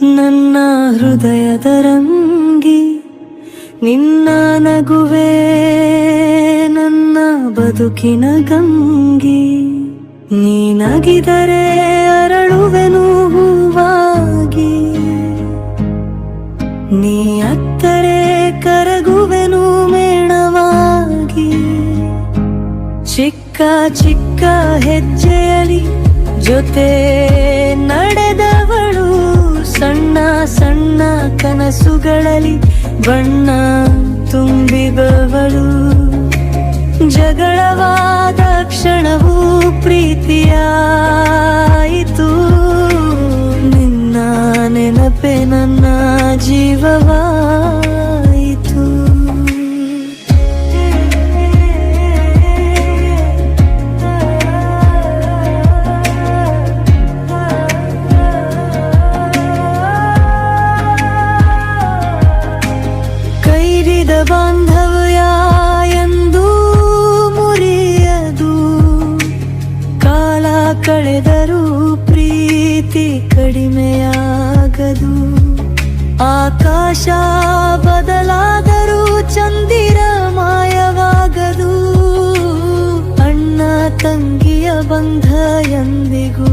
ನನ್ನ ಹೃದಯದ ರಂಗಿ ನಿನ್ನ ನಗುವೆ ನನ್ನ ಬದುಕಿನ ಗಂಗಿ. ನೀನಗಿದರೆ ಅರಳುವೆನು ಹೂವಾಗಿ, ನೀ ಅತ್ತರೆ ಕರಗುವೆನು ಮೇಣವಾಗಿ. ಚಿಕ್ಕ ಚಿಕ್ಕ ಹೆಜ್ಜೆಯಲಿ ಜೊತೆ ನಡೆದವಳು, ಸಣ್ಣ ಸಣ್ಣ ಕನಸುಗಳಲ್ಲಿ ಬಣ್ಣ ತುಂಬಿದವಳು. ಜಗಳವಾದ ಕ್ಷಣವೂ ಪ್ರೀತಿಯಾಯಿತು, ನಿನ್ನ ನೆನಪೆ ನನ್ನ ಜೀವವಾಯಿತು. ಕೈರಿದ ಬಾಂಧವ್ಯ ಎಂದು ಮುರಿಯದು, ಕಾಲ ಕಳೆದರೂ ಪ್ರೀತಿ ಕಡಿಮೆಯಾಗದು. ಆಕಾಶ ಬದಲಾದರೂ ಚಂದಿರ ಮಾಯವಾಗದು, ಅಣ್ಣ ತಂಗಿಯ ಬಂಧ ಎಂದಿಗೂ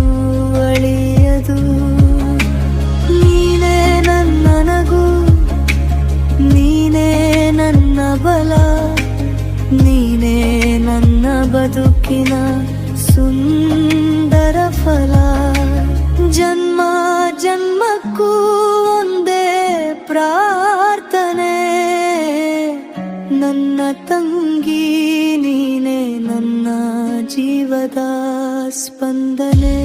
ಅಳಿಯದು. ನೀನೇ ನನ್ನ ನಗು, ನೀನೇ ನನ್ನ ಬಲ, ನೀನೇ ನನ್ನ ಬದುಕಿನ ಸುಂದರ ಫಲ. ಜನ್ಮ ಜನ್ಮಕ್ಕೂ ಒಂದೇ ಪ್ರಾರ್ಥನೆ, ನನ್ನ ತಂಗಿ ನೀನೇ ನನ್ನ ಜೀವದ ಸ್ಪಂದನೆ.